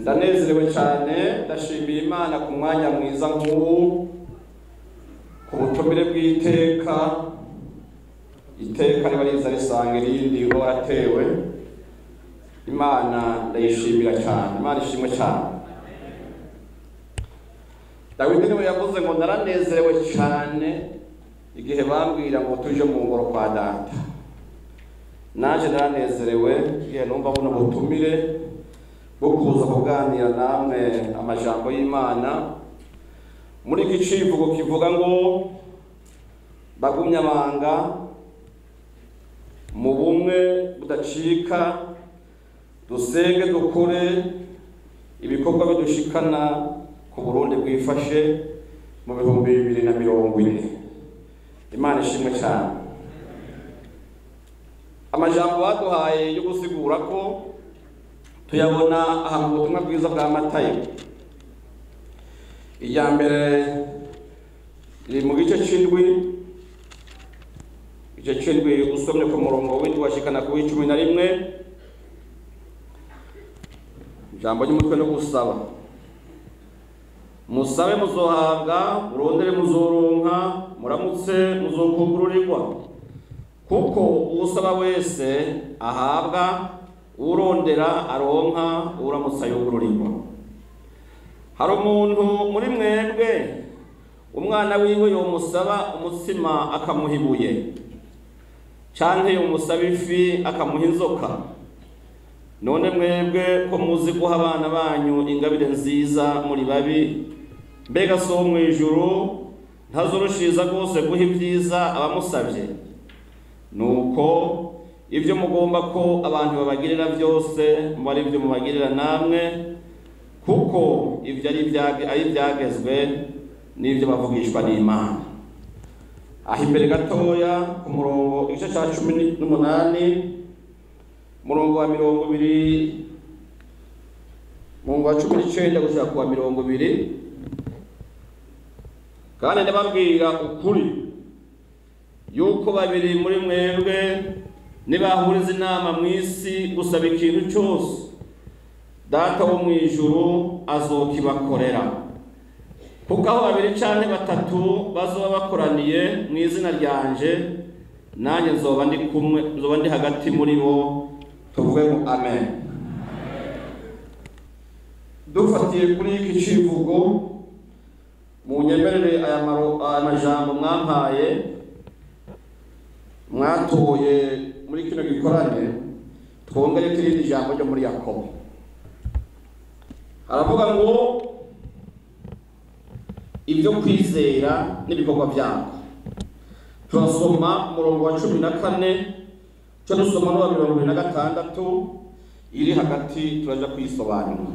Ndanezerewe cyane, ndashimiye Imana ku mwanya mwiza nk'ubu, ku butumire bw'iteka riba riza risanga irindi uba waratewe. Imana ndayishimira cyane, Imana ishimwe cyane. Dawidi niwe yavuze ngo naranezerewe cyane igihe bambwira ngo tuje mu ngoro kwa data. Naje naranezerewe igihe numva buno butumire bwo kuza kuganira namwe amajambo y'Imana muri iki civugo kivuga ngo bagumya amanga mu bumwe budacika, dusenge dukore ibikorwa bidushikana ku Burundi bwifashe mu 2040. Imana ishimwe cyane. Amajambo baduhaye yo gusigura ko tuyabona aha mu butumwa bwiza bwa Matayo. Iya mbere iri mu gice c'indwi, usomye ku murongo w'indwi washikana ku 11. Ijambo ry'umutwe no gusaba. Musabe muzohabwa, urondere muzoronka, muramutse muzokugururirwa. Kuko usaba wese ahabwa, urondera aronka, uramutse yugururirwa. Hari umuntu muri mwebwe umwana wiwe yomusaba umutsima akamuha ibuye, canke yomusaba ifi akamuha inzoka? None mwebwe ko muzi guha abana banyu ingabire nziza muri babi, mbega so mu ijuru ntazorushiza rwose guha ibyiza abamusabye? Nuko ibyo mugomba ko abantu babagirira byose muri ibyo mubagirira namwe, kuko ibyo ari ibyagezwe n'ibyo bavugishwa n'Imana. Aho imbere gatoya ku murongo igice cya 18 murongo wa 20, murongo wa 19 gushika ku wa 20, kandi ndababwira ukuri yuko babiri muri mwebwe nibahuriza inama mu isi gusaba ikintu cyose, Data wo mu ijuru azokibakorera. Kuko aho babiri canke batatu bazoba bakoraniye mu izina ryanje, nanjye nzoba ndi hagati muri bo. Tuvuge ngo amen. Dufatiye kuri iki civugo, mu nyemerere aya majambo mwampaye mwatoye muri kino gikorane, twongere kirindi jambo ryo muri Yakobo. Aravuga ngo ibyo kwizera n'ibikorwa byako. Turasoma umurongo wa 14, cyo dusoma no wa 26 iri hagati turaja kwisobanura.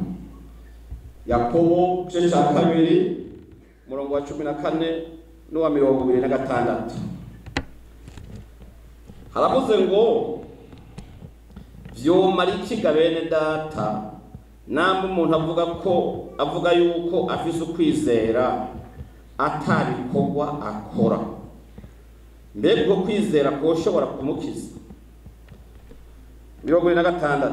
Yakobo cyo cya kabiri umurongo wa 14 no wa 26. Haravuze ngo vyomara ikiga bene data namwe umuntu avuga yuko afise ukwizera atabikorwa akora, mbega ubwo kwizera koshobora kumukiza? 26.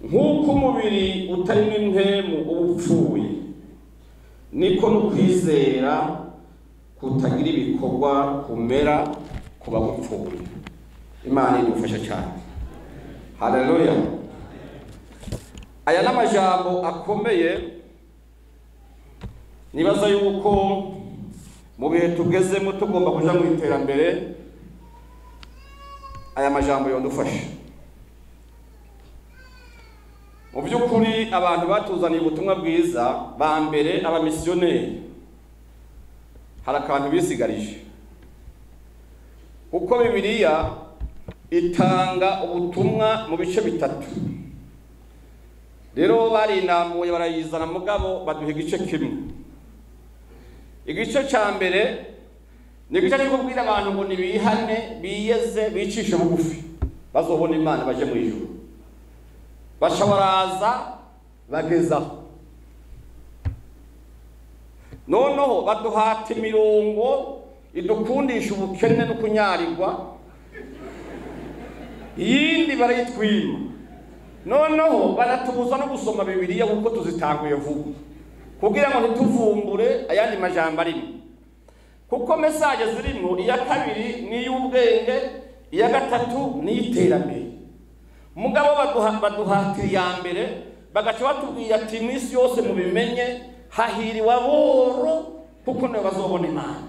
Nk'uko umubiri utarimo impwemu ubupfuye, niko n'ukwizera kutagira ibikorwa kumera kuba gupfuye. Imana idufasha cyane. Haleluya. Aya n'amajambo akomeye, nibaza yuko mu bihe tugezemo tugomba kuja mu iterambere, aya majambo yondufasha. Mu by'ukuri abantu batuzaniye ubutumwa bwiza ba mbere, abamisiyoneri, hari akantu bisigarije. Kuko Bibiliya itanga ubutumwa mu bice bitatu. Rero barinamuye barayizana mugabo baduha igice kimwe. Igice cya mbere ni igice cyo kubwira abantu ngo nibihane, biyeze, bicishe bugufi, bazobona Imana baje mu ijuru. Bashawaraza bagezaho. Noneho baduhata imirongo idukundisha ubukene no kunyarirwa, iyindi barayitwima. noneho baratubuza no gusoma Bibiliya kuko tuzitanguye vuba kugira ngo ntituvumbure ayandi majambo arimo, kuko message zirimo iya kabiri ni y'ubwenge, iya gatatu ni iterambere. Mugabo baduhatira iya mbere bagaca batubwira ati iminsi yose mubimenye hahiriwe aboro kuko nibo bazobona Imana.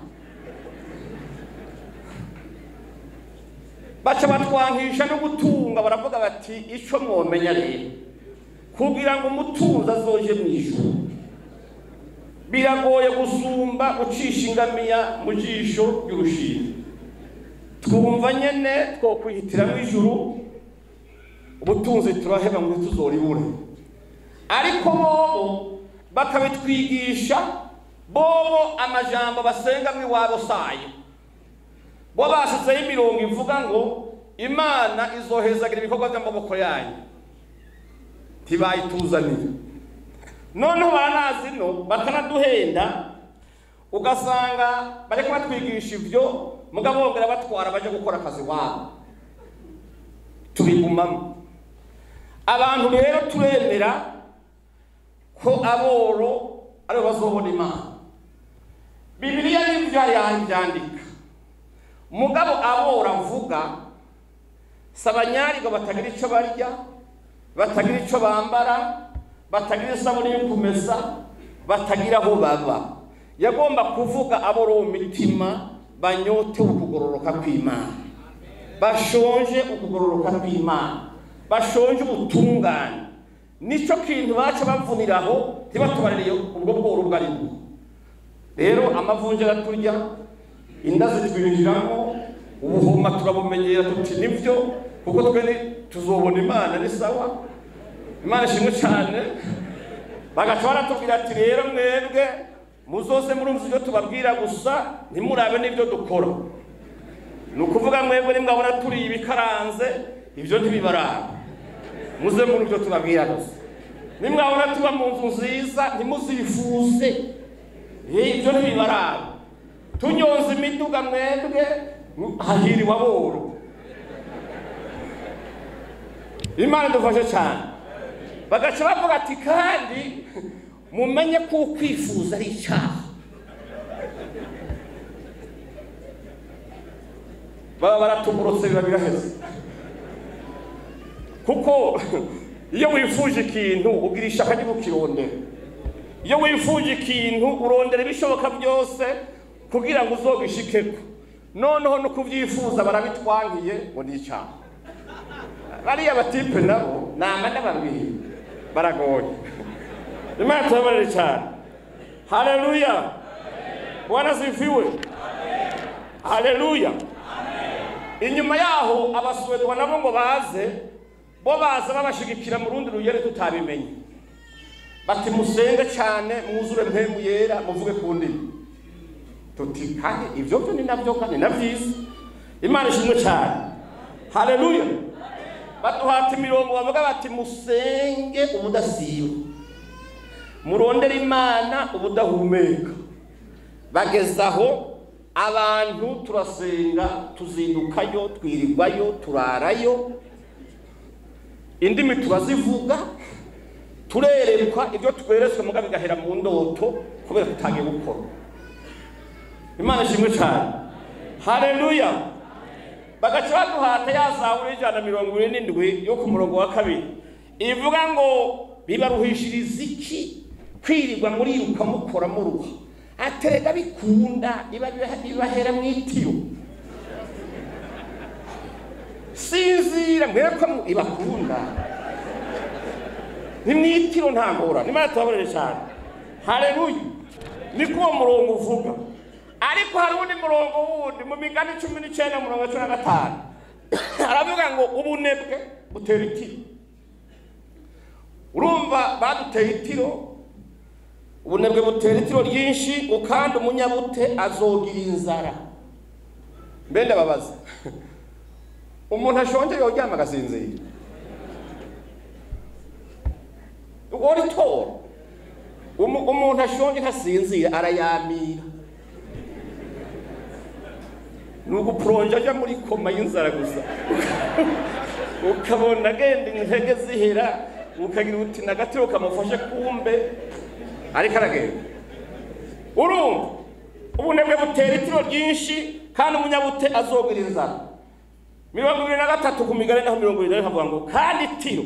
Baca batwangisha no gutunga, baravuga bati ico mwomenya rero kugira ngo umutunzi azoje mu ijuru biragoye gusumba ucisha ingamiya mu jisho y'urushinge. Twumva nyene two kwihitira mu ijuru, ubutunzi turaheba ngo tuzoribure, ariko bobo bakabitwigisha bobo amajambo basenga mu wabo sayo. Bo basizeho imirongo ivuga ngo Imana izohezagira ibikorwa by'amaboko yanyu, ntibayituzanira. Noneho baranazi no bakanaduhenda, ugasanga bariko batwigisha ivyo mugabo bongera batwara baje gukora akazi wabo, tubigumamo. Abantu rero turemera ko aboro ari bazobona Imana. Bibiliya n'ivyo yandika, mugabo abora mvuga sabanyarigo batagira ico barya, batagira ico bambara, batagira isabuni yo kumesa, batagira aho baba. Yagomba kuvuga aboro mu mitima banyote ukugororoka kw'Imana, bashonje ukugororoka kw'Imana, bashonje ubutungane. Nico kintu baca bavuniraho ntibatubaririye ubwo bworo bwarimo. Rero amavunje araturya, inda zitwinjiramo, ubuhoma turabumenyera tuti nivyo kuko twene tuzobona Imana ni sawa. Imana ishimwe cyane. Bagaca baratubwira ati rero mwebwe muzoze murumva ibyo tubabwira gusa ntimurabe n'ibyo dukora. Nukuvuga mwebwe nimwabona turi ibikaranze ibyo ntibibaraba, muze muri ibyo tubabwira gusa. Nimwabona tuba mu nzu nziza ntimuzifuze, ibyo ntibibaraba. Tunyonze imiduga mwebwe hahiriwe aboro. Imana dufashe cyane. Bagaca bavuga ati kandi mumenye ko kwifuza ari icyaha. Baba baratumurotse biraheze, kuko iyo wifuje ikintu ugira ishaka ryo kukirondera. Iyo wifuje ikintu urondera ibishoboka byose kugira ngo uzogishikeko. Noneho no kuvyifuza barabitwangiye ngo ni icyaha. Bariya batipe nabo namana babiri baragoye. Imana tubabarire cyane. Haleluya. Bwana sifiwe. Haleluya. Inyuma yaho abaswedwa nabo ngo baze, bo baza babashigikira mu rundi rugero tutabimenye. Bati musenge cyane mwuzure mpemu yera muvuge ku ndimi. Tuti kandi ivyo byo ni navyo kandi navyiza. Imana ishimwe cyane. Haleluya. Baduhata imirongo bavuga bati musenge ubudasiba, murondera Imana ubudahumeka. Bagezaho abantu turasenga, tuzindukayo, twirirwayo, turarayo, indimi turazivuga, turererwa ibyo tweretswe mugabe gahera mu ndoto kubera tutangiye gukora. Imana ishimwe cyane. Haleluya. Bagaca baduhata ya Zaburi 147 yo ku murongo wa 2 ivuga ngo bibaruhishiriza iki kwirirwa muri iruka mukora muruha, aterega bikunda ibahera mu itiro. Sinzira mwereko ibakunda ni mwitiro ntangora. Imana tubabarire cyane. Haleluya. Niko uwo murongo uvuga. Ariko hari undi murongo wundi mu Migani 19 murongo 15 aravuga ngo ubunebwe butera itiro. Urumva baduteye itiro, ubunebwe butera itiro ryinshi, ukandi umunyabute azogira inzara. Mbende babaza umuntu ashonje yoryama agasinzira. Uri tora umuntu ashonje ntasinzira arayamira. Nuko pronja aja muri koma y'inzara gusa. ukabona agenda intege zihera ukagira uti nagatiro kamufashe kumbe ariko aragenda. Urumva ubunebwe butera itiro ryinshi kandi umunyabute azogira inzara. 23 ku migani naho 20 havuga ngo kandi itiro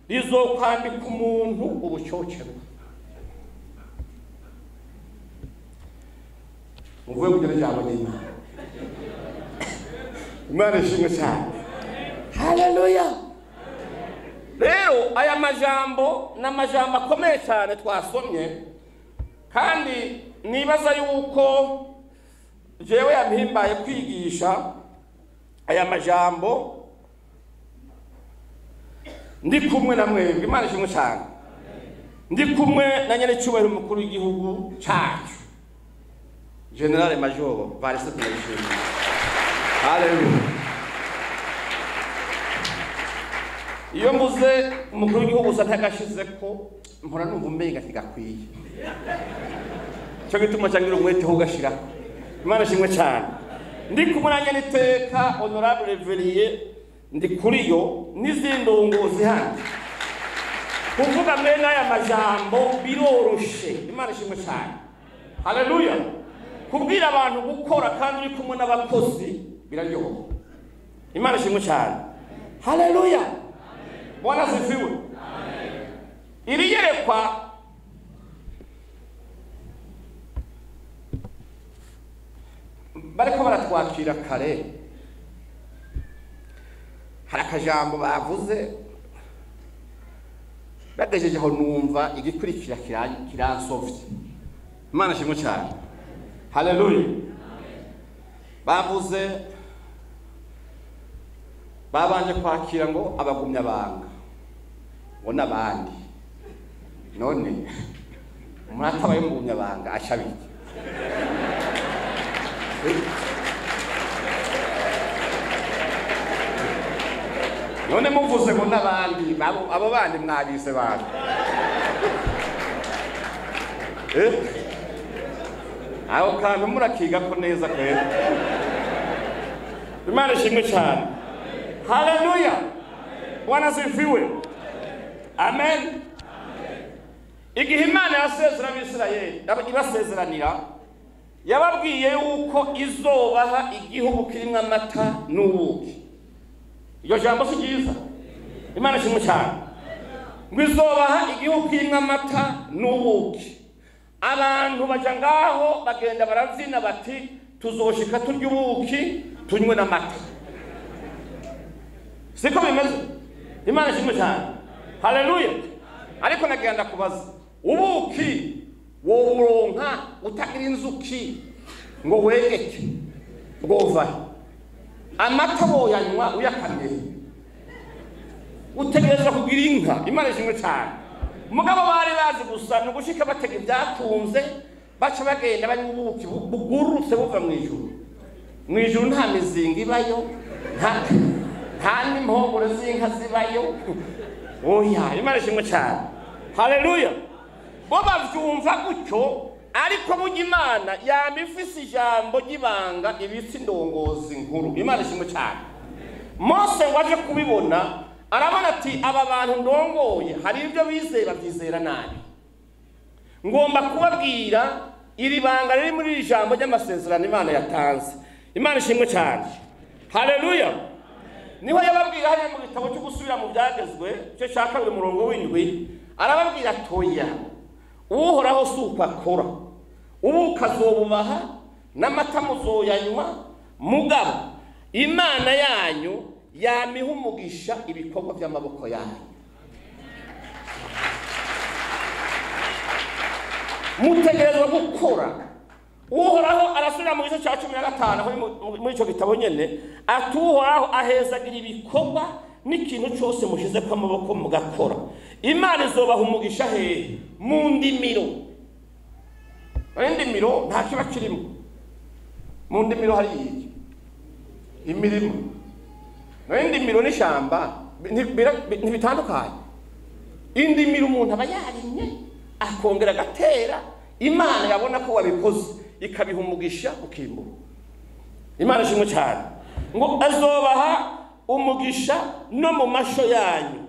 rizokwambika umuntu ubucocero. Uvuye kugira ijambo ry'Imana. Imana ishimwe cyane. Haleluya. Rero aya majambo n'amajambo akomeye cyane twasomye, kandi nibaza yuko jewe yampimbaye kwigisha aya majambo ndi kumwe na mwebwe. Imana ishimwe cyane. Ndi kumwe na nyene cyubahiro umukuru w'igihugu cyacu General Major Valens Ndayishimiye. Haleluya. Iyo mbuze umukuru w'igihugu usa ntagashize ko mpora numva umenga ntigakwiye. Cyo gituma cyangira umwete ho gashira. Imana ishimwe cyane. Ndi kumuranya niteka honorable Reverier ndi kuri yo n'izindongozi hano. Kuvuga mena aya majambo biroroshe. Imana ishimwe cyane. Haleluya. Kubwira abantu gukora kandi uri kumwe n'abakozi biraryoha. Imana ishimwe cyane. Haleluya. Bwana asifiwe. Amen. Iri yerekwa bariko baratwakira kare, hari akajambo bavuze bagejeje aho numva igikurikira kiransovye. Imana ishimwe cyane. Haleluya. Bavuze babanje kwakira ngo abagumya banga ngo nabandi, none umuratabaye mu gumya banga ashabiki. None muvuze ngo nabandi abo bandi mwabise bandi aho kantu murakiga ko neza kwera. Imana ishimwe cyane. Haleluya. Bwana asifiwe. Amen. Igihe Imana yasezerana n'Isirayeli ibasezeranira yababwiye yuko izobaha igihugu kirimo amata n'ubuki. Iyo jambo si ryiza. Imana ishimwe cyane. Ngo izobaha igihugu kirimo amata n'ubuki. Abantu baja ngaho bagenda barazina bati tuzoshika turya ubuki tunywe n'amata. Siko bimeze. Imana ishimwe cyane. Haleluya. Ariko nagenda kubaza ubuki wo uronka utagira inzuki ngo wegeke bwova amata boyanywa uyakamye utegereza kugira inka. Imana ishimwe cyane. Mugabo bari bazi gusa no gushika batega ibyakunze baca bagenda bari ubuki bugurutse buva mu ijuru. Mu ijuru nta mizinga ibayo, nta n'impongore z'inka zibayo. Oya, Imana ishimwe cyane. Haleluya. Bo bavyumva gutyo, ariko burya Imana yamifise ijambo ry'ibanga ibisi ndongozi nkuru. Imana ishimwe cyane. Mose waje kubibona arabona ati aba bantu ndongoye hari ibyo bizera byizera nabi. Ngomba kubabwira iri banga riri muri iri jambo ry'amasezerano Imana yatanze. Imana ishimwe cyane. Haleluya. Niho yababwira hariya mu gitabo cyo gusubira mu byagezwe cyo cyaka buri murongo w'indwi arababwira toya uhoraho suko akora ubu kazobubaha n'amata muzoyanywa mugabo Imana yanyu yamiha umugisha ibikorwa by'amaboko yanyu. Mutegerezwa gukora. Uhoraho arasubira mu gice cya 15 muri icyo gitabo nyene atuhoraho ahezagira ibikorwa n'ikintu cyose mushize kwa maboko mugakora. Imana izobaha umugisha hehe mu ndimiro. Indimiro nta kiba kirimo. Mu ndimiro hari iki imirimo. Indimiro n'ishamba ntibitandukanye. Indimiro umuntu aba yarimye akongera gatera. Imana yabona ko wabikoze ikabiha umugisha ukimbura. Imana ishimwe cyane. Ngo azobaha umugisha no mu masho yanyu.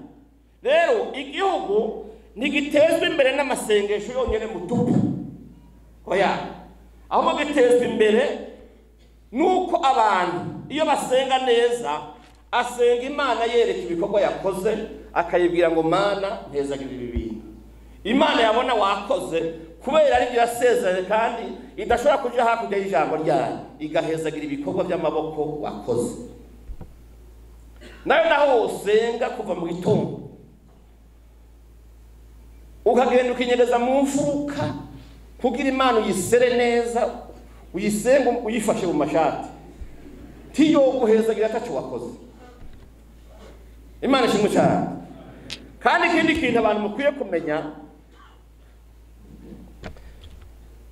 Rero igihugu ntigitezwe imbere n'amasengesho yonyine mutupu, oya, ahubwo gitezwe imbere nuko abantu iyo basenga neza, asenga Imana yereka ibikorwa yakoze, akayibwira ngo Mana ntezagira ibi bintu. Imana yabona wakoze kubera ari yasezeranye kandi idashobora kuja hakurya y'ijambo ryayo, igahezagira ibikorwa by'amaboko wakoze. Naho usenga kuva mu gitondo ukagenda ukinyegeza mu mfuruka kugira Imana uyisere neza, uyisenga uyifashe mu mashati, tiyo guhezagira ataco wakoze. Imana ishimwe cyane. Kandi ikindi kintu abantu mukwiye kumenya,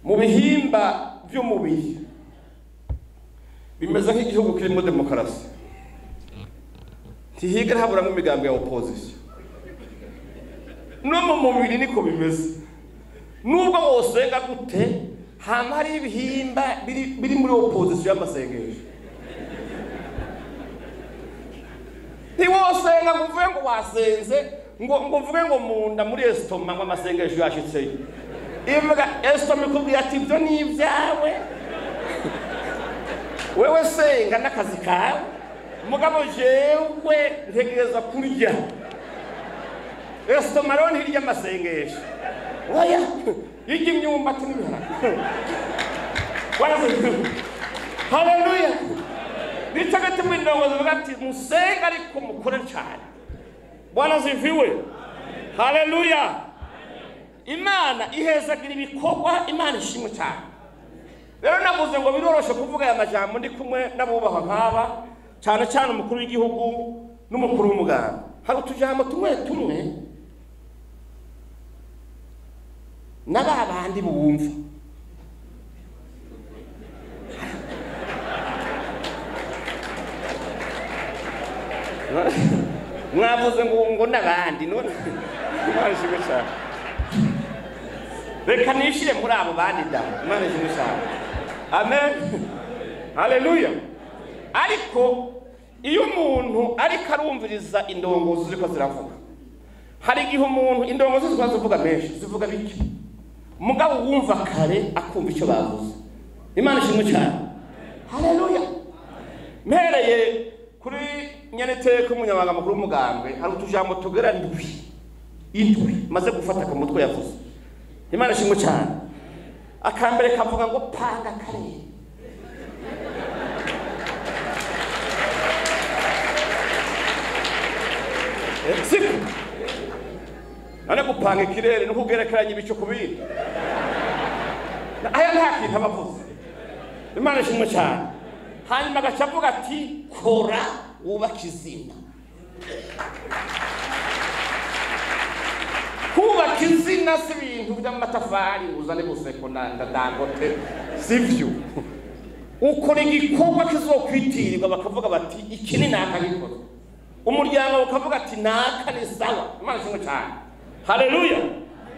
mu bihimba by'umubiri bimeze nk'igihugu kirimo demokarasi, ntihigera haburamo imigambi ya opposition. No mu mubiri niko bimeze. Nubwo wosenga gute, hama hari ibihimba biri muri opposition y'amasengesho. Ntiwosenga ngo uvuge ngo wasenze, ngo uvuge ngo munda muri estoma ngo amasengesho yashitseyo. Ivuga estoma ikubwira ati ibyo ni ibyawe, wewe senga n'akazi kawe, mugabo jewe ntegereza kurya. Estoma rero ntirya amasengesho, oya, irya imyumbati n'ibiharage. Haleluya. Bitagati mu ndongozi bavuga ati musenga ariko mukore cyane. Bwana ziviwe. Haleluya. Imana ihezagira ibikorwa, Imana ishimwe cyane. Rero navuze ngo biroroshe kuvuga aya majambo ndi kumwe n'abubahwa nk'aba, cyane cyane umukuru w'igihugu n'umukuru w'umuganda. Hari utujambo tumwe n'abandi bumva. Mwavuze ngo n'abandi none Imana ishimwe cyane. Reka nishire muri abo bandi da. Imana ishimwe cyane. Amen. Haleluya. Ariko iyo umuntu ariko arumviriza indongozi ziko ziravuga, hari igihe umuntu indongozi zivuga menshi, zivuga biki, mugabo wumva kare akumva icyo bavuze. Imana ishimwe cyane. Haleluya. Mpereye kuri Nyaneteko umunyamabanga mukuru w'umugambwe, hari utujambo tugera indwi maze gufata ku mutwe yavuze. Imana ishimwe cyane. Akambere kavuga ngo panga kare. Siku none gupanga ikirere no kugerekeranya ibicu kubiri, aya nta kintu abavuze. Imana ishimwe cyane. Hanyuma agacavuga ati kora wubaka izina. Kubaka izina si ibintu by'amatafari uzane guseko na Dangote, sivyo. Ukora igikorwa kizokwitirirwa bakavuga bati iki ni nakabikora. Umuryango ukavuga ati naka ni sawa. Imana ishimwe cyane. Haleluya.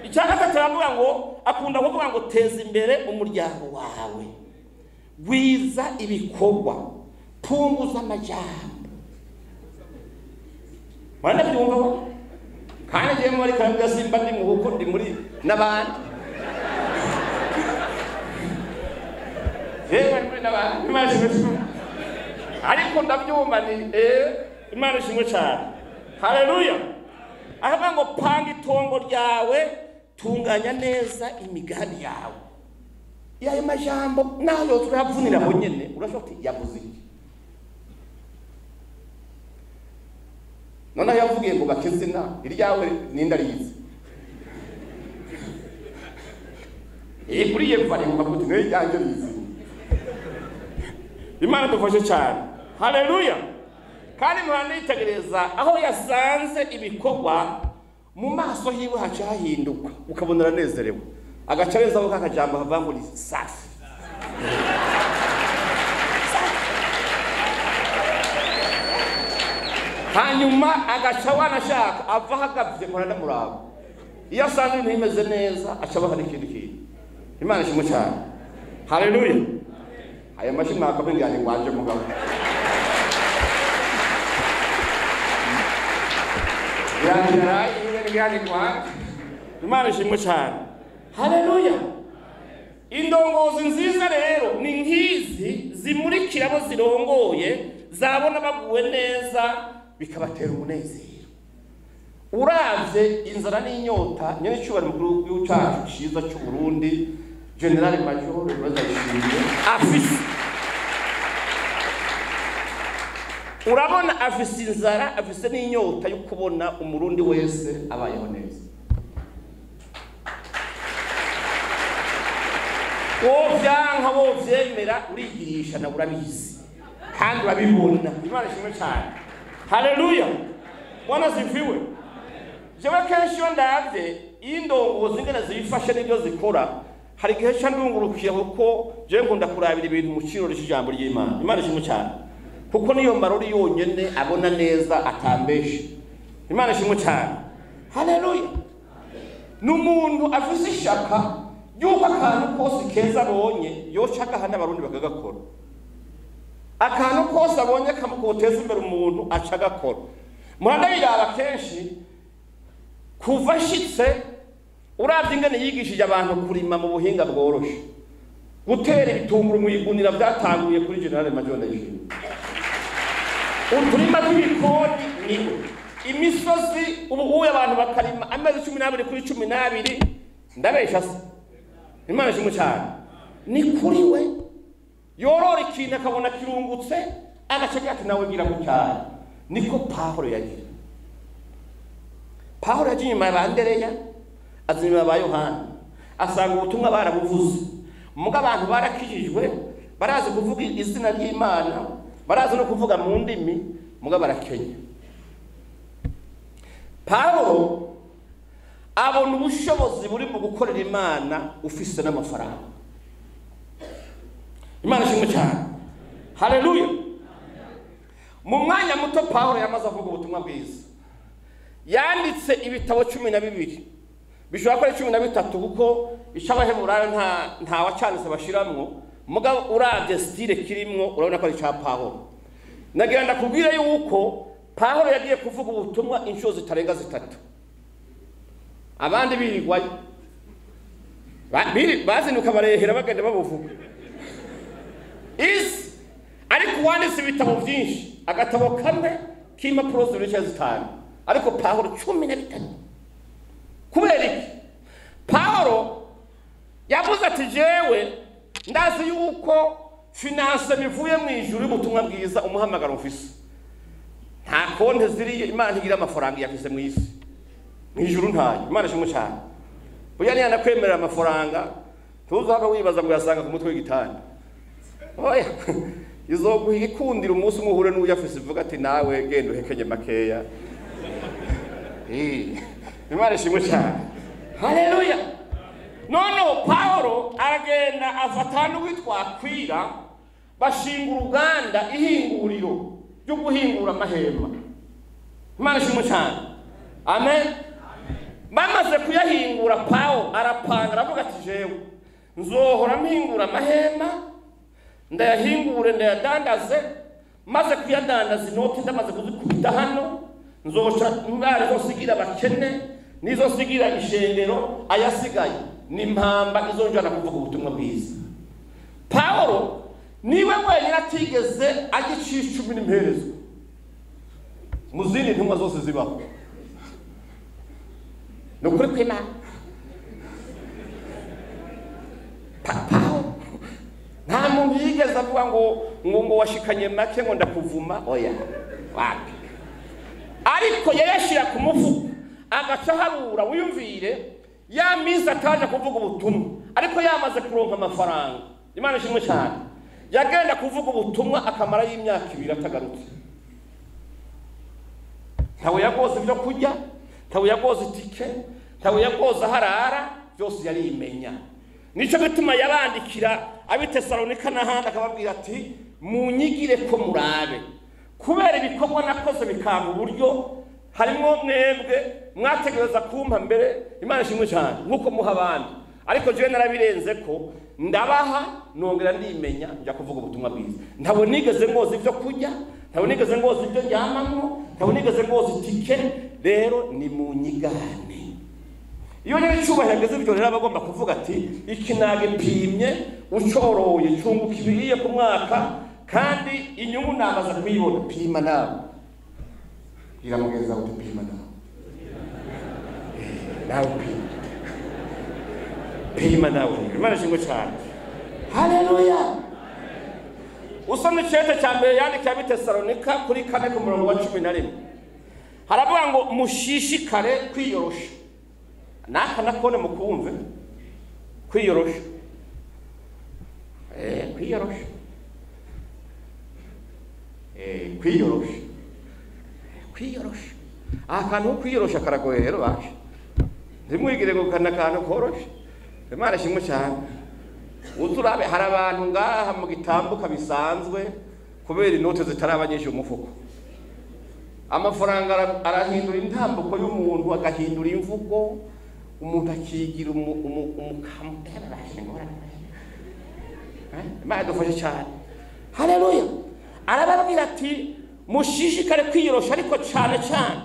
Icyaka taravuga ngo akunda kuvuga ngo teza imbere umuryango wawe, gwiza ibikorwa, punguza amajambo. Mwana byumva kandi je muri kandi Simba ndi mu huko ndi muri nabandi. Muri nabandi. Imana ishimwe. Ariko ndabyumva ni Imana ishimwe cyane. Haleluya. Avuga ngo panga itongo ryawe, tunganya neza imigambi yawe. Yayo majambo nayo turavunira ho nyene, urashobora yavuze iki? None yavugiye ngo bakizina iryawe nindarize. Kuriye kwari ngo bakuti ne yanjye rizi. Imana dufashe cyane. Haleluya. Kandi muhanda yitegereza aho yasanze ibikorwa mu maso hiwe hacahinduka, ukabona aranezerewe. Agacareza aho kakajambo havangura safi. Hanyuma agaca wanashaka ava hagavye muranda murabo. Iyo asanze ibintu bimeze neza aca bahari ikindi kintu. Imana ishimwe cyane. Haleluya. Aya mashimwe akabenganye kwanje mugabo. birangira ingene kwa Imana ishimwe cyane. Haleluya. Indongozi nziza rero ni nkizi zimurikira abo zirongoye, zabona baguwe neza bikabatera umunezero. Uravye inzara n'inyota nyene cyubara mukuru w'ucacu ciza cy'u Burundi General Major Bazashimiye afise. Urabona afise inzara, afise n'inyota yo kubona umurundi wese abayeho neza. Wovyanka wovyemera urigirisha na urabizi kandi urabibona. Imana ishimwe cyane. Haleluya. Bwana sifiwe. Jewe kenshi iyo ndavye indongozi ingene zibifashe n'ibyo zikora, hari igihe cyo ndungurukiye kuko jewe nkunda kurabira ibintu mu kirori cy'ijambo ry'Imana. Imana ishimwe cyane. Kuko niyo marori yonyene abona neza atambeshe. Imana ishimwe cyane. Haleluya. N'umuntu afise ishaka yuko akantu kose keza abonye yoshaka hana abarundi bakagakora. Akantu kose abonye kamukoteza imbere umuntu acagakora. Muhanda yaba kenshi kuva shitse uravye ingene yigishije abantu kurima mu buhinga bworoshe. Gutera ibitunguru mu igunira byatanguye kuri General Major Ndayishimiye. Uturima tw'ibikoni niwe. Imisozi ubu abantu bakarima amezi 12 kuri 12 ndabesha se. Imana ishimwe cyane. Ni kuri we yorora ikintu akabona kirungutse agacagira ati nawe ngira gucyara. Niko Pawulo yagira. Pawulo yagiye nyuma y'Andereya azima ba Yohana asanga ubutumwa barabuvuze. Muga abantu barakijijwe barazi kuvuga izina ry'Imana, barazi no kuvuga mu ndimi, muga barakenya. Pawulo abona ubushobozi buri mu gukorera Imana ufise n'amafaranga. Imana ishimwe cyane. Haleluya. Mu mwanya muto Pawulo yamaze avuga ubutumwa bwiza. Yanditse ibitabo 12 bishobora ko 13 kuko icabaheburayo nta wacanditse bashiramwo, muga uravye style kirimwo urabona ko ari ca Pawulo. Nagenda kubwira yuko Pawulo yagiye kuvuga ubutumwa inshuro zitarenga 3. Abandi birigwayo bazinuka barehera bagenda babuvuga. Ariko wanditse ibitabo byinshi, agatabo kamwe k'impapuro z'itanu, ariko Pawulo 15. Kubera iki? Pawulo yavuze ati jewe ndazi yuko finance bivuye mu ijuru y'ubutumwa bwiza umuhamagaro mfise. Nta konte ziri Imana igira amafaranga yafise mu isi. Mu ijuru ntayo. Imana ishimwe cyane. Buya ni anakwemerera amafaranga tuzohaka wibaza ngo yasanga ku mutwe w'igitanda. Oya. Izoguha ikundira umunsi umuhure n'uyafise ivuga ati nawe genda uhekenye makeya. Imana ishimwe cyane. Haleluya. Nono Pawulo agenda afatana witwakwira bashinga uruganda ihinguriro ryo guhingura amahema. Imana ishimwe cyane. Amen. Bamaze kuyahingura Pawulo arapanga aravuga ati jewe nzohora mpingura amahema ndayahingure ndayadandaze, maze kuyadandaza inoti ndamaze kuzikubita hano nzoca mbari zosigira bakene nizo sigira ishengero ayasigaye ni impamba izonjana kuvuga ubutumwa bwiza. Pawulo niwe wenyine atigeze agicisha 10 n'imperezo mu zindi ntumwa zose zibaho. Nukuri kw'Imana Pawulo nta muntu yigeze avuga ngo washikanye make ngo ndakuvuma. Oya wapi. Ariko yashira ku mufuko agaca harura wiyumvire ya minsi ataje kuvuga ubutumwa, ariko yamaze kuronka amafaranga. Imana ishimwe cyane. Yagenda kuvuga ubutumwa akamara y'imyaka 2 atagarutse. Ntawe yagoze ibyo kujya, ntawe yagoze itike, ntawe yagoze harara, byose yari imenya. Nico gituma yabandikira abitesalonika n'ahandi akababwira ati munyigire ko murabe kubera ibikorwa nakoze bikanga uburyo harimo mwebwe mwategereza kumpa mbere. Imana ishimwe cyane nkuko muha abandi, ariko jewe narabirenze ko ndabaha nongera ndimenya njya kuvuga ubutumwa bwiza. Ntabwo nigeze ngoza ibyo kujya, ntabwo nigeze ngoza ibyo njyamamwo, ntabwo nigeze rwose itike rero ni mu nyigane. Iyo nyine cyubahiro ageze ibyo rero abagomba kuvuga ati iki nagipimye ucoroye cunguka ibiriye ku mwaka kandi inyungu namaze kuyibona. Pima nawe iramugeza utupima nawe pima nawe Imana ishimwe cyane. Haleluya. Usomye icete cya mbere yandikiye ab'Itesalonika kuri 4:11 haravuga ngo mushishikare kwiyorosha. Naka nakone mukumve kwiyorosha. Kwiyorosha. Kwiyorosha. Kwiyorosha. Akantu kwiyorosha karagoye rero basha. Ndimwigire ngo kana kantu korosha. Imana ishimwe cyane. Uturabe hari abantu ngaha mu gitambuka bisanzwe kubera inote zitarabanyesha umufuko. Amafaranga arahindura intambuko y'umuntu agahindura imvugo, umuntu akigira umukamutera ngora. Imana dufashe cyane. Haleluya. Arababwira ati mushishikare kwiyorosha ariko cyane cyane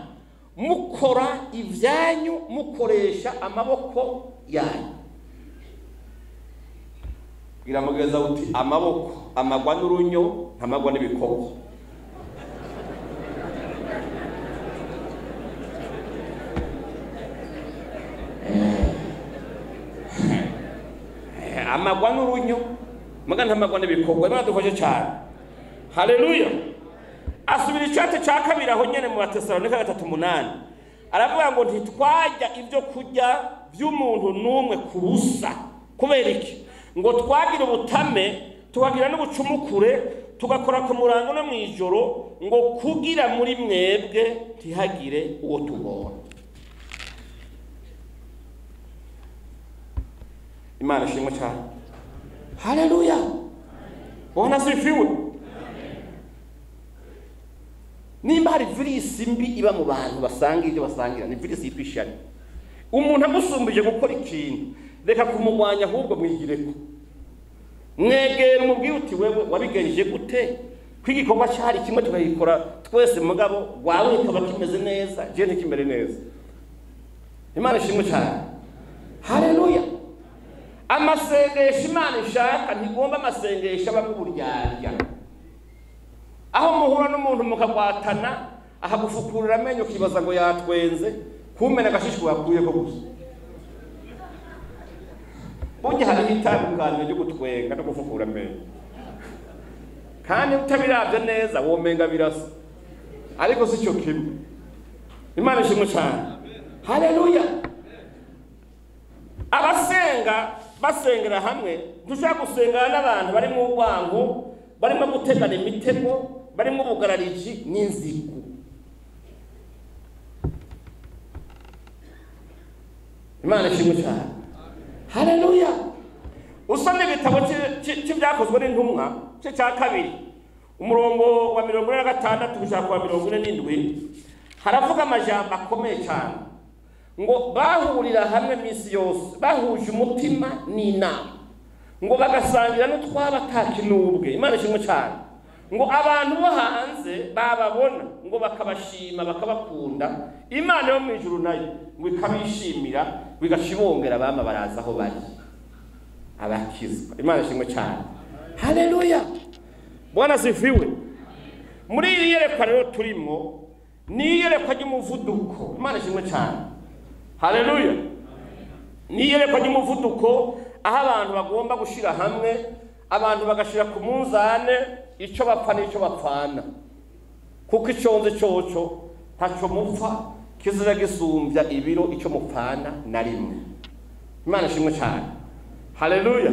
mukora ibyanyu mukoresha amaboko yanyu. Iramugeza uti amaboko amagwa n'urunyo ntamagwa n'ibikoko. Amagwa n'urunyo maga ntamagwa n'ibikoko. Imana dufashe cyane. Haleluya. Asubira icate cya kabiri aho nyene mu Batesalonika 3:8 aravuga ngo ntitwajya ibyo kurya by'umuntu numwe kubusa. Kubera iki? Ngo twagira ubutame tukagira n'ubucumukure tugakora ku murango no mwijoro ngo kugira muri mwebwe ntihagire uwo tubona. Imana ishimwe cyane. Haleluya. Bwana sifiwe. Nimba hari virisi mbi iba mu bantu basanga ibyo basangira ni virisi yitwa ishari. Umuntu agusumbije gukora ikintu reka kumugwanya ahubwo mwigireko. Mwegera umubwire uti wewe wabigenje gute? Kwigikorwa cyari kimwe tukayikora twese mugabo wawe kaba kimeze neza je ntikimere neza. Imana ishimwe cyane. Haleluya. Amasengesho Imana ishaka ntigomba amasengesho aba muburyarya. Aho muhura n'umuntu mukagwatana ahagufukurira amenyo kibaza ngo yatwenze kumena agashishwa yakuye ko gusa. Burya hari itandukanye ryo gutwenga no gufukura amenyo. Kandi utabiravye neza womenga birasa. Ariko si cyo kimwe. Imana ishimwe cyane. Haleluya. Abasenga basengera hamwe dushaka gusengana n'abantu bari mu rwango barimo gutegana imitego barimo ubugarariji n'inzigo. Imana ishimwe cyane. Haleluya. Usomye igitabo cy'ibyakozwe n'intumwa cya kabiri umurongo wa 46 gushaka wa 47 haravuga amajambo akomeye cyane ngo bahurira hamwe misi yose bahuje umutima n'inama ngo bagasangira n'utwaba takinubwe. Imana ishimwe cyane. Ngo abantu bo hanze bababona ngo bakabashima bakabakunda. Imana yo mu ijuru nayo ngo ikabishimira bigashibongera bama baraza aho bari abakizwa. Imana ishimwe cyane. Haleluya. Bwana sifiwe. Muri iri yerekwa rero turimo ni yerekwa ry'umuvuduko. Imana ishimwe cyane. Haleluya. Ni yerekwa ry'umuvuduko aho abantu bagomba gushira hamwe abantu bagashira ku munzane icyo bapfa n'icyo bapfana kuko icyonze cyoco ntaco mupfa kizira gisumbya ibiro icyo mupfana na rimwe. Imana ishimwe cyane. Haleluya.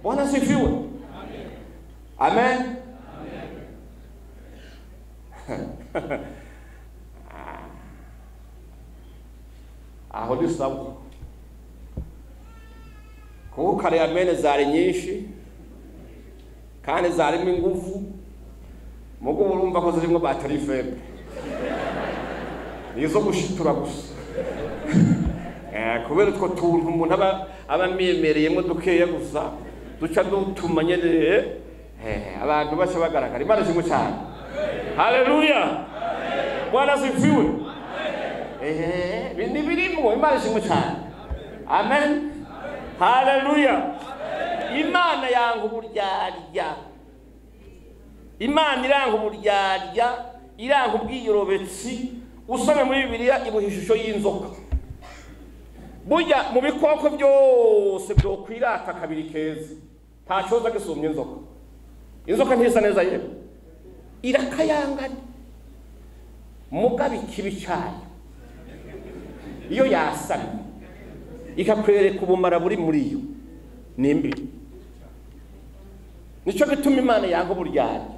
Bwana sifiwe. Amen. Aho ni sawa. Kuko kare amene zari nyinshi kandi zarimo ingufu mugo urumva ko zirimo batari feble nizo gushitura gusa. Kubera utwo tuntu umuntu aba memereyemo dukeya gusa duca dutuma nyene abantu bacha bagaragara. Imana ishimwe cyane. Haleluya. Bwana asifiwe. Ni birimo Imana ishimwe cyane. Amen. Haleluya. Imana yanga uburyarya. Imana iranga uburyarya, iranga ubwiyorobetsi. Usome muri Bibiliya ibuha ishusho y'inzoka. Burya mu bikoko byose byo kwirata kabiri keza. Nta cyoza gisumye inzoka. Inzoka ntisa neza yewe. Irakayangana. Mugabe ikibi cyayo. Iyo yasamye ikakwereka ubumara buri muri yo nimbi. Nico gituma Imana yanga uburyarya.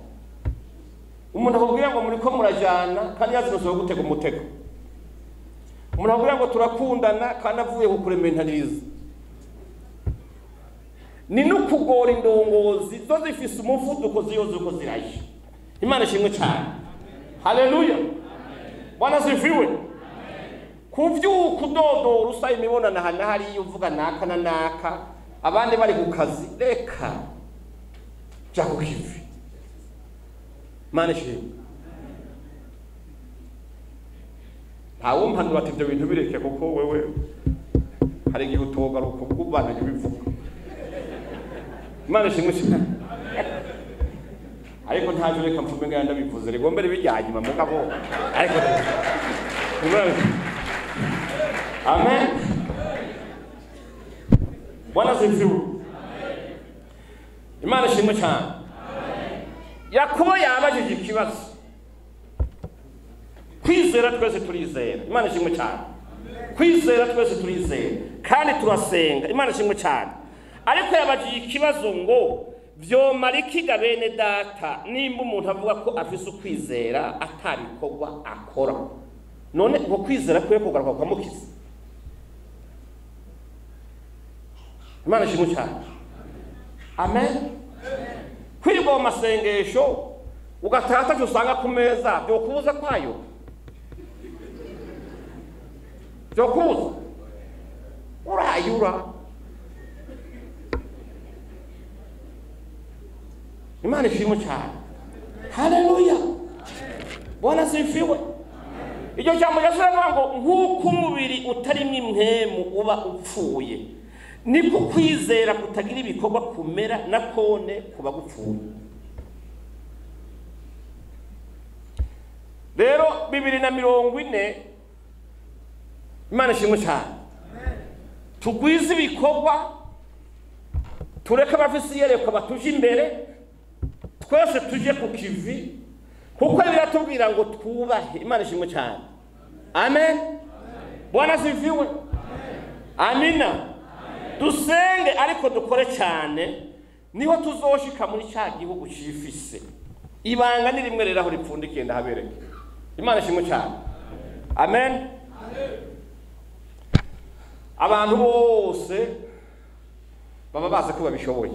Umuntu akubwira ngo muri ko murajana kandi yazinoshoye gutega umutego. Umuntu akubwira ngo turakundana kandi avuye kukurementaniriza. Ni nukugora indongozi zo zifise umuvuduko ziyoze uko ziraje. Imana ishimwe cyane. Haleluya. Bwana asifiwe. Kuvyuka udodora usa imibonana hana hari uvuga naka na naka abandi bari ku kazi reka ja ku kivi. Imana ishimwe. Ntawo mpanura ati ibyo bintu bireke kuko wewe hari igihe utogaruka kubana ibivuga. Imana ishimwe cyane. Ariko ntaje reka mfume nganda bivuze rigombere bijyanyuma mugabo ariko amen. Bwana asifiwe. Imana ishimwe cyane. Yakobo yabajije ikibazo. Kwizera twese turizera. Imana ishimwe cyane. Kwizera twese turizera kandi turasenga. Imana ishimwe cyane. Ariko yabajije ikibazo ngo vyomara ikiga bene data nimba umuntu avuga ko afise ukwizera atabikorwa akora. None ngo kwizera kwe kugaruka kwa mukiza. Imana ishimwe cyane. Amen. Kwirwa mu masengesho ugatata cyo usanga ku meza byo kuza kwayo. Byo kuza. Urayura. Imana ishimwe cyane. Haleluya. Bwana asifiwe. Icyo cyambo cyasanga ngo nk'uko umubiri utarimo impwemu uba upfuye niko kwizera kutagira ibikorwa kumera nakone kuba gupfuye. Rero 2040 Imana ishimwe cyane. Tugwize ibikorwa tureka bafise yereka batuje imbere twese tuje ku kivi kuko biratubwira ngo twubahe. Imana ishimwe cyane. Amen. Bwana asifiwe. Amina. Dusenge ariko dukore cyane niho tuzoshika muri cya gihugu cifise. Ibanga ni rimwe rero aho ripfundikiye ndahabereke. Imana ishimwe cyane. Amen. Abantu bose baba bazi ko babishoboye.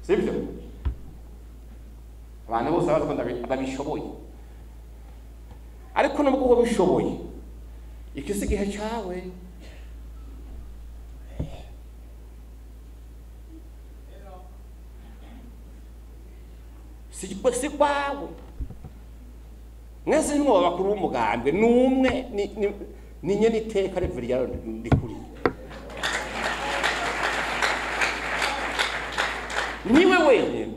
Sibyo? Abantu bose bazi ko babishoboye. Ariko nubwo uwo bishoboye ikisi gihe cyawe si kwawe. Mwese nimwe bakuru b'umugambwe numwe ni nyene iteka reveri yaro ndikuri. Niwe wenyine.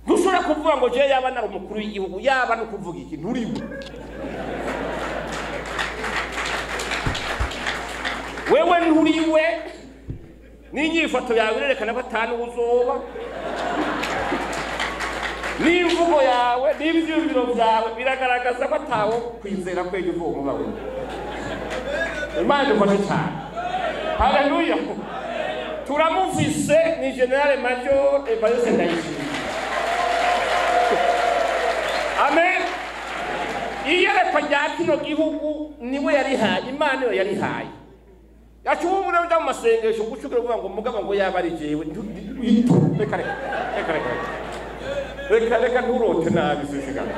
Ntushobora kuvuga ngo je yaba nari umukuru w'igihugu yaba no kuvuga iki nturiwe. Wewe nturiwe. N'inyifato yawe irerekana ko atanu uzoba. N'imvugo yawe n'ibyumviro byawe biragaragaza ko atawo kwizera kwenye uvuga mubawe. Imana ifashe cyane. Haleluya. Turamuvise ni General Major Evariste Ndayishimiye. Amen. Iyerekwa rya kino gihugu niwe yarihaye. Imana yo yarihaye. Yachubure uja mu masengesho gucukira kuvuga ngo mugabo ngo yaba ari jewe reka nturote nabi sishigana.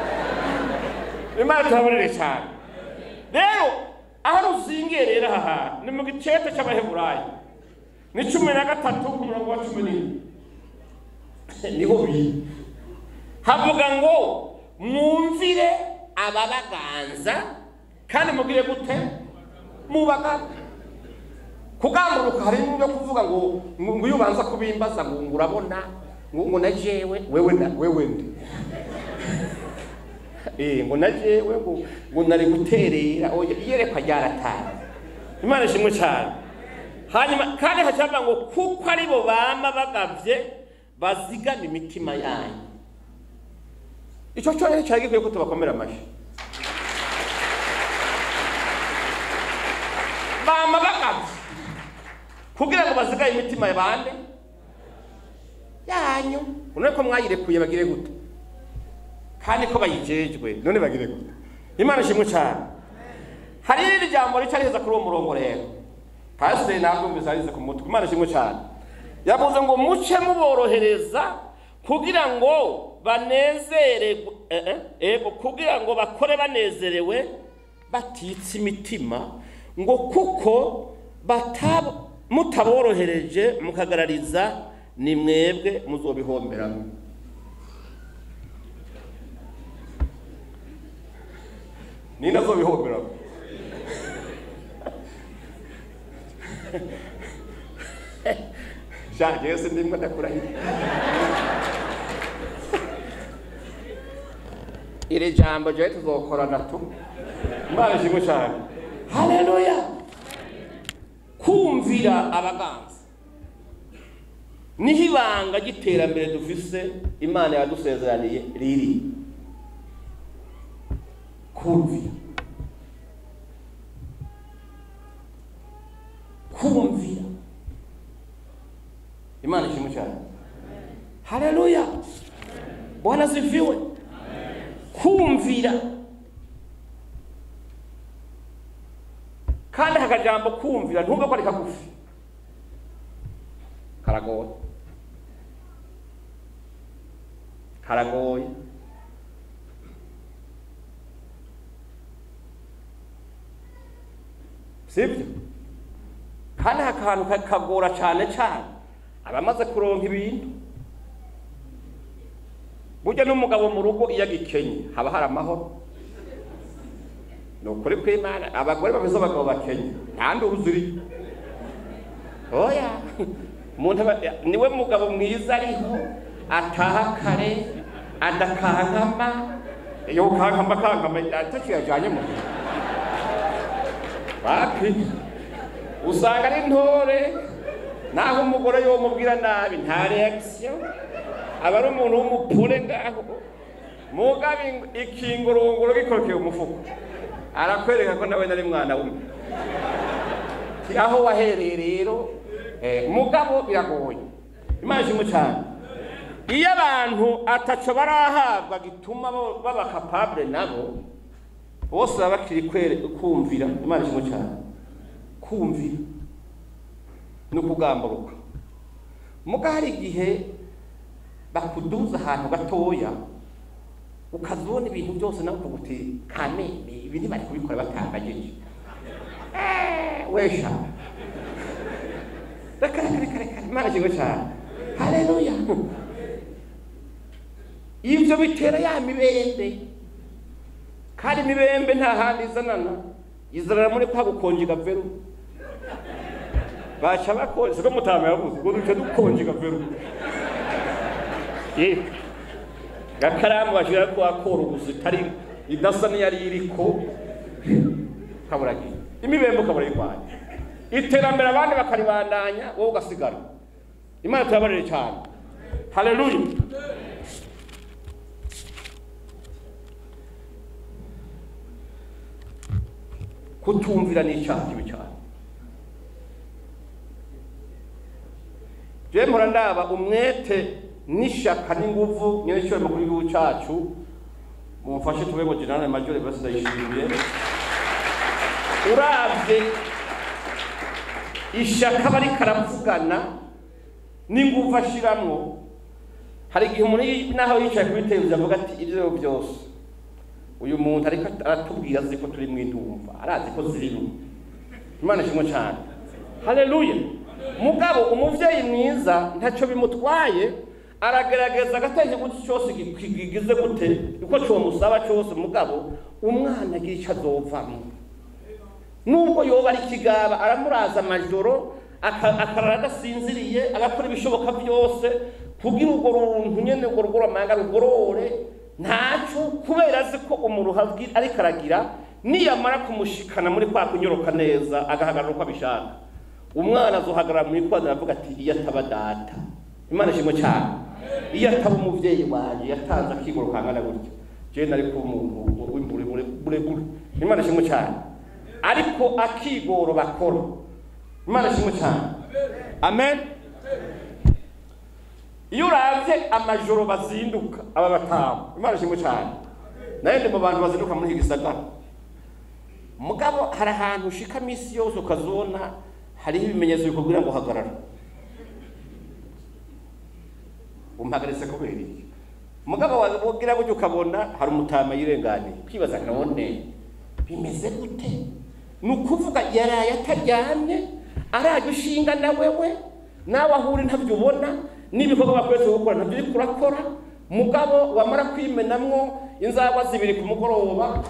Imana tabarire cyane. Rero aho ruzingerera aha ni mu gicete cy'Abaheburayo ni 13 ku murongo wa 14 niho bi havuga ngo mwumvire ababaganza kandi mugire gute mubaga kugamburuka hari n'ibyo kuvuga ngo iyo ubanza kubimbaza ngo urabona ngo najewe wewe ndi ngo najewe ngo nari guterera yerekwa ryaratanga Imana ishimwe cyane hanyuma kandi hacyavuga ngo kuko ari bo bama bagavye bazigana imitima yanyu icyo cyo cyari gikwiye ko tubakomera amashi bama bagavye kugira ngo bazigane imitima y'abandi yanyu none ko mwayirekuye bagire gute kandi ko bayijejwe none bagire gute Imana ishimwe cyane hari iri jambo ricareza kuri uwo murongo rero pasiteri nakumvise arize ku mutwe Imana ishimwe cyane yavuze ngo muce muborohereza kugira ngo banezererwe kugira ngo bakore banezerewe batitse imitima ngo kuko mutaborohereje mukagarariza ni mwebwe muzobihomberamo ni nazobihomberamo shaje yose ndimwe ndakurahira ire jambo je tuzokorana tu Imana ishimwe cyane haleluya kumvira abaganza niho ibanga ry'iterambere dufise Imana yadusezeraniye riri kumvira Imana ishimwe cyane haleluya Bwana asifiwe kumvira kandi hakajambo kumvira ntumva ko ari kagufi karagoye sibyo kandi akantu kagora cyane abamaze kuronka ibintu burya n'umugabo mu rugo iyo agikenye haba hari amahoro nukuri kw'Imana abagore bafise abagabo bakenye kandi uzuri oya umuntu niwe mugabo mwiza ariho ataha kare adakankama yo kankama atakiyajanye mu bapi usanga ari ntore naho umugore yo mubwira nabi nta reaction aba ari umuntu w'umupure ngaho mugabe ikingurunguru gikorokeye umufuko arakwereka ko nawe nari mwana w'umwe aho wahereye rero mugabo biragoye Imana ishimwe cyane iyo abantu ataco barahabwa gituma baba capable nabo bose baba bakiri kumvira Imana ishimwe cyane kumvira no kugamburuka muga hari igihe bakuduza ahantu gatoya ukazona ibintu byose nawe kuguti kameme ibindi bari kubikora batangajeje wesha reka Imana ishimwe cyane haleluya ivyo bitera ya mibembe kandi mibembe nta handi izanana muri kwa gukonjiga veru bacha bakonje ko mutama yavuze ngo duce dukonjiga veru gakaramu bashira ko akora ubuzitari idasa ni yari iriko kaburagiye imibembe kaburagiye kwaje iterambere abandi bakaribandanya wowe ugasigara Imana turabarire cyane haleluya kutumvira ni icyaha kibi cyane je murandaba umwete n'ishaka n'inguvu nyene cyo makuru y'u cyacu mumfashe tubego general major basi ndayishimiye uravye ishaka bari karavugana n'inguvu ashiramwo hari igihe umuntu naho yicaye kuri televiziyo avuga ati ibyo byose uyu muntu ariko aratubwira ziko turi mu intumva arazi ko zirimo Imana ishimwe cyane haleluya mugabo umuvyeyi mwiza ntaco bimutwaye aragerageza agatenge gutyo cyose gigize gute uko cyo musaba cyose mugabo umwana agira icyo azovamo nubwo yoba ari kigaba aramuraza amajoro akarara adasinziriye agakora ibishoboka byose kugira urwo runtu nyene urwo rw'amanga rugorore ntacyo kubera azi ko umuruha ariko aragira niyamara kumushikana muri kwa kunyoroka neza agahagarara uko abishaka umwana azohagarara muri kwa aravuga ati iyo ataba data Imana ishimwe cyane iyo ataba umuvyeyi wanje yatanze akigoro kangana gutyo je nari ko umuntu w'imbure Imana ishimwe cyane ariko akigoro bakora Imana ishimwe cyane amen iyo uravye amajoro bazinduka aba batamu Imana ishimwe cyane naye ndi mu bantu bazinduka muri Gisagara mugabo hari ahantu ushika misi yose ukazona hariho ibimenyetso bikubwira ngo hagarara umpagaritse kubera iki mugabo wagira gutyo ukabona hari umutama yirengane kwibaza none bimeze gute nukuvuga yaraye ataryamye araje ushinga na wewe nawe ahuri ntabyo ubona n'ibikorwa bakwese gukora ntabyo uri kurakora mugabo wamara kwimenamwo inzagwa zibiri ku mugoroba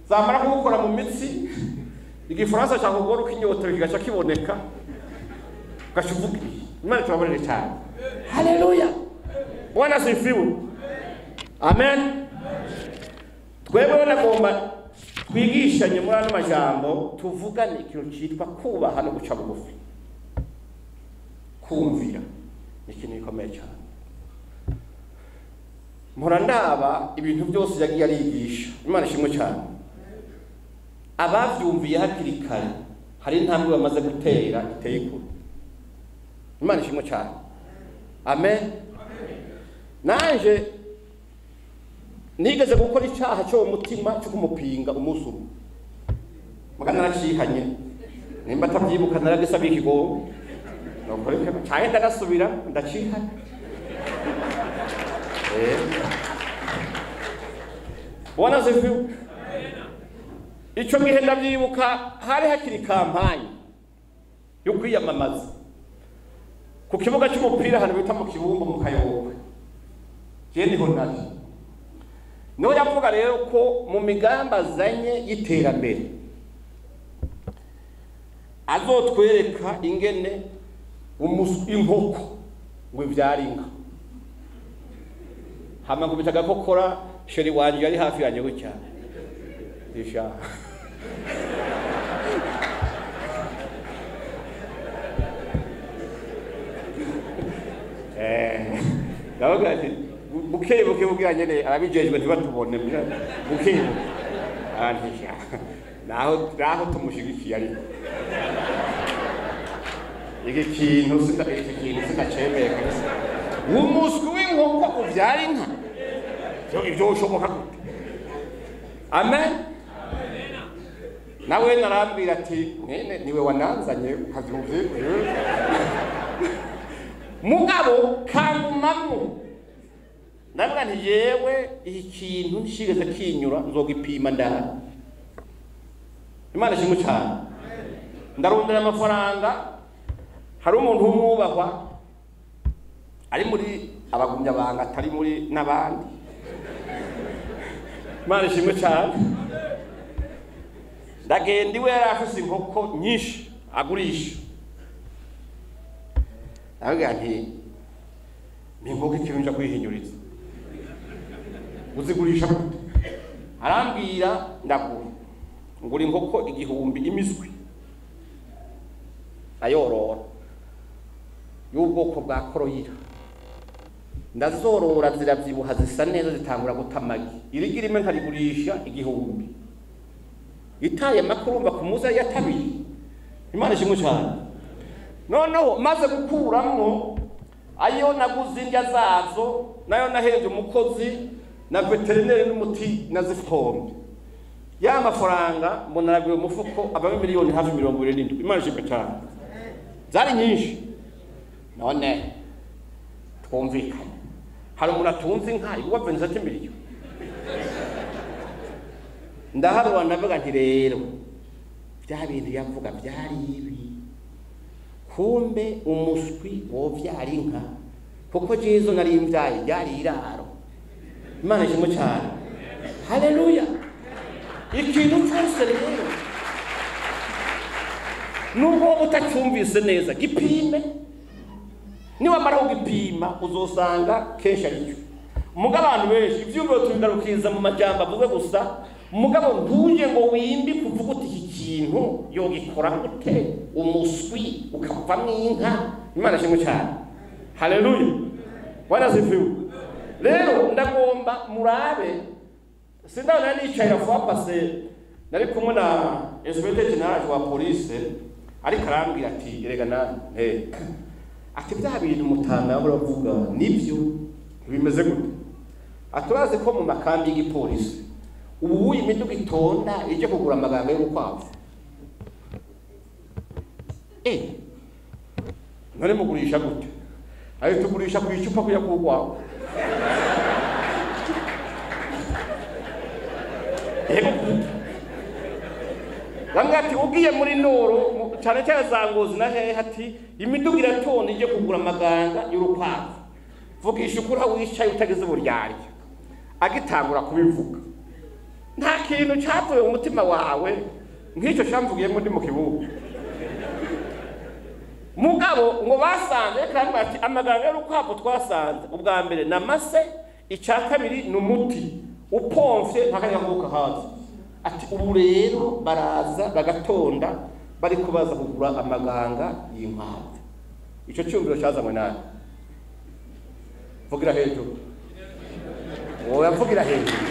zamara gukora mu mitsi igifaransa cya kugora ukinyota kigaca kiboneka gashuvuga Imana tubabarire cyane haleluya Bwana asifiwe amen twebwe nagomba twigishanye muri ano majambo tuvugane ikintu cyitwa kubaha no guca bugufi kumvira ikintu gikomeye cyane mpora ndaba ibintu byose yagiye arigisha Imana ishimwe cyane abavyumviye hakiri kare hari intambwe bamaze gutera iteye kure Imana ishimwe cyane amen nanje nigeze gukora icyaha cyo mu mutima cyo kumupinga umunsi umwe mugana naracihanye nimba atabyibuka naragisabye ikigongo nokoreka cyane ndagasubira ndacihana Bwana asifiwe icyo gihe ndabyibuka hari hakiri kampanye yo kwiyamamaza ku kibuga cy'umupira hano bita mu Kibumbu mu Kayogwe je niho nari no yavuga rero ko mu migamba zanye y'iterambere azotwereka ingene inkoko ngo ivyara inka hama ngo bitaga kokora sheri wanje yari hafi yanje gutya isha ndavuga ati buke bugiranye arabijejwe ntibatubone buke antisha naho tumushigikiye ari iki kintu sinacemeye kabisa umuswi w'inkoko uvyara inka ibyo ushoboka gute amen nawe narambwira ati niwe wananzanye ukavyumve mugabo kangumamwo ndavuga nti yewe iki kintu nshigeze kinyura nzogipima ndara Imana ishimwe cyane ndarondera amafaranga hari umuntu w'umwubahwa ari muri abagumya banga atari muri n'abandi Imana ishimwe cyane ndagenda iwe yari afise inkoko nyinshi agurisha ndavuga nti ni inkoko ikintu nja kwihinyuriza uzigurisha gute arambwira ngura inkoko 1000 imiswi ayorora y'ubwoko bwa koroyira ndazorora ziravyibuha zisa neza zitangura gutamagi irigira imwe nkarigurisha 1000 itaye makurumba ku muza yatabiri Imana ishimwe cyane noneho maze gukuramwo ayo naguze indya zazo nayo nahenze umukozi na veterineri n'umuti nazifombe ya mafaranga mbona nagwe umufuko abame miliyoni hafi 27 Imana ishimwe cyane zari nyinshi none twumvikana hari umuntu atunze inka igwa 27 miliyoni ndaharwa ndavuga nti rero bya bintu yavuga byari ibi kumbe umuswi wo vyara inka kuko Yesu nari imbyaye byari iraro. Imana ishimwe cyane. Haleluya. Ikintu cyose rero nubwo utacyumvise neza gipime, niwamara kugipima uzosanga kenshi aricyo. Mugabo abantu benshi ibyumviro tubigarukiza mu majambo avuze gusa, mugabo ntuje ngo wimbi kuvuga uti iki kintu yogikora gute umuswi ukavamo inka. Imana ishimwe cyane. Haleluya. Bwana sifiwe. Rero ndagomba murabe, sindabona nicaye vuba pase nari kumwe na inspector general wa police ariko arambwira ati erega nane ati bya bintu mutanga baravuga nibyo bimeze gute. Aturaze ko mu makambi y'igipolisi ubu imiduga itonda ije kugura amaganga y'urukwavu. None mugurisha gute? Ayo tugurisha ku icupa kuya kugwaho. Bamwe ati ugiye muri Noro cyane cyane za Ngozi na hehe ati imiduga iratonda ije kugura amaganga y'urukwavu. Vugisha ukura wicaye utageze buryari. Agitangura kubivuga. Nta kintu cyapfuye mu mutima wawe nk'icyo cyamvugiyemo ndi mu kibuga. Mugabo ngo basanze kandi ati amaganga y'urukwavu twasanze ubwa mbere namase, icya kabiri n'umuti upomfye ntakajyamuka hasi. Ati ubu rero baraza bagatonda bari kubaza kugura amaganga y'inkwavu. Icyo cyumviro cyazanywe nani? Vugira hejuru. Wowe yavugira hejuru.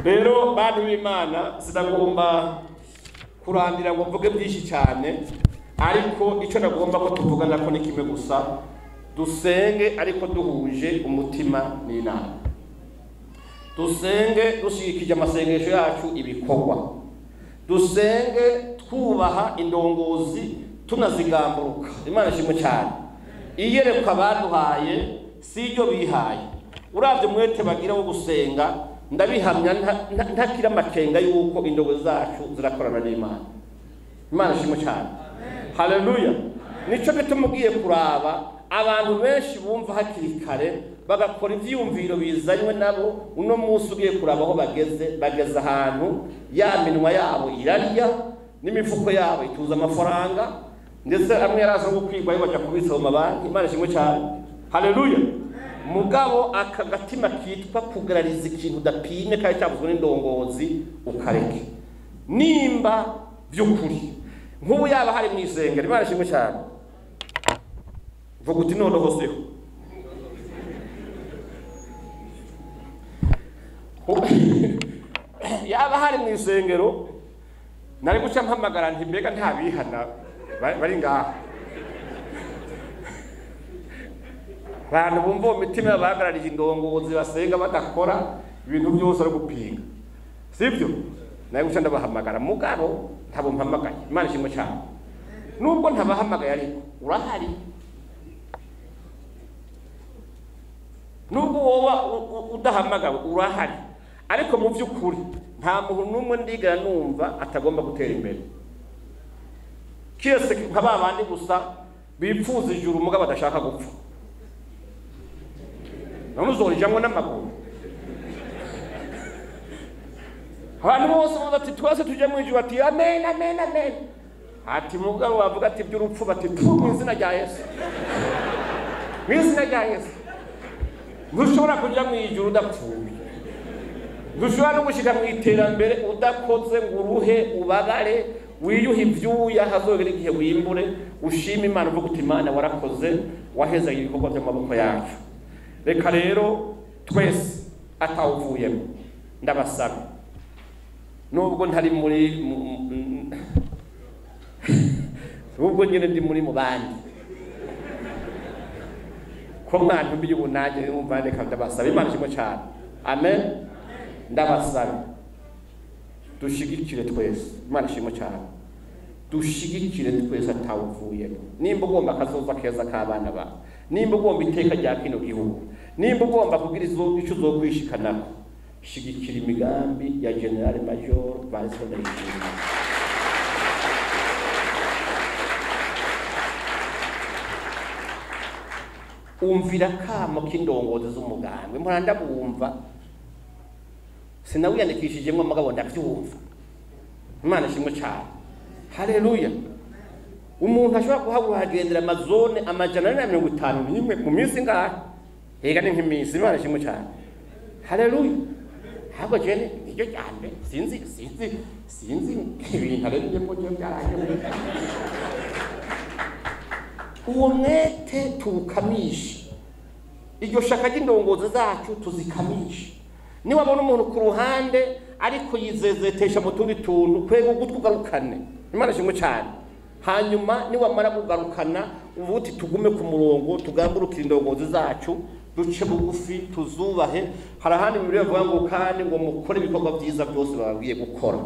Rero bantu b'Imana sinagomba kurandira ngo mvuge byinshi cyane, ariko icyo nagomba ko tuvugana ko ni kimwe gusa, dusenge ariko duhuje umutima n'inama. Dusenge dushikije amasengesho yacu ibikorwa. Dusenge twubaha indongozi tunazigamburuka. Imana ishimwe cyane. Iyerekwa baduhaye si ibyo bihaye. Uravye mwete bagira wo gusenga ndabihamya ntakira amakenga yuko indongozi zacu zirakorana n'Imana. Imana ishimwe cyane. Haleluya. Nico bitumugiye kuraba abantu benshi bumva hakiri kare bagakora ivyumviro bizanywe nabo. Uno munsi ugiye kuraba aho bageze ahantu ya minwa yabo irarya n'imifuko yabo ituza amafaranga, ndetse amwe yaraza no kwigwa baje kubisa mu mabanki. Imana ishimwe cyane. Haleluya. Mugabo akagatima kitwa kugarariza ikintu dapine kandi cyavuzwe n'indongozi ukareke nimba by'ukuri nk'ubu yaba hari mu isengero. Imana ishimwe cyane. Vuga uti none hoseho yaba hari mu isengero nari guca mpamagara nti mbega ntabihana bari ngaha. Abantu bumva imitima bahagararije indongozi basenga badakora ibintu byose ari gupinga, sibyo? Nari guca ndabahamagara mugabo ntabo mpamagaye. Imana ishimwe cyane. Nubwo ntabahamagaye ariko urahari. Nubwo woba udahamagawe urahari, ariko mu by'ukuri nta muntu n'umwe ndigana numva atagomba gutera imbere. Kiyese nk'abandi gusa bipfuza ijuru mugabo badashaka gupfa. Namuzorijamwe n'amaguru. Abantu bose bati twese tuje mu ijuru ati amen amen amen. Ati mugabo bavuga ati by'urupfu bati mu izina rya Yesu. Mu izina rya Yesu. Ntushobora kujya mu ijuru udapfuye. Ntushobora no gushika mu iterambere udakoze ngo uruhe ubagare wiyuha ivyuya hazogera igihe wimbure ushima Imana uvuga uti Imana warakoze waheza ibikorwa by'amaboko yacu. Reka rero twese atawuvuyemo ndabasaba nubwo ntari muri ubwo nyine ndi muri mu bandi ko mwana mbi y'ubunage umvane kandi ndabasaba. Imana ishimwe cyane. Amen. Ndabasaba dushigikire twese. Imana ishimwe cyane. Dushigikire twese atawuvuyemo. Nimba ugomba kazoza keza k'abana ba, nimba ugomba iteka rya kino gihugu, nimba ugomba kugira icyo uzokwishikanako, shigikira imigambi ya General Major Vice Ndayishimiye. umvira kamo k'indongozi z'umugambwe mpora ndabumva sinawiyandikishijemo mugabo ndavyumva Imana ishimwe cyane haleluya umuntu ashobora kuhagendera amazone amajana 150 mu minsi ngahe hega ni nk'iminsi Imana ishimwe cyane haleluya hako jene iryo cyane sinzi ibintu arengemo byo byaraje uwo mwete tukamisha iryo shaka ry'indongozi zacu tuzikamisha niba abona umuntu ku ruhande ariko yizezetesha mu tundi tuntu kwego gutwugarukane Imana ishimwe cyane hanyuma niba mara kugarukana ubuti tugume ku murongo tugamburukira indongozi zacu duce bugufi tuzubahe harahandi muri bavuga ngo kandi ngo mukore ibikorwa byiza byose babwiye gukora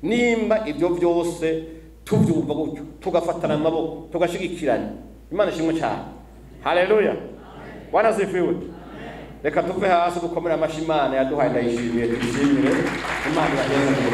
nimba ibyo byose tuvyumva gutyo tugafatana amaboko tugashigikirana Imana ishimwe cyane haleluya Bwana sifiwe reka tuve hasi dukomera amashimana yaduhaye ndayishimiye tuyishimire Imana iraheza mu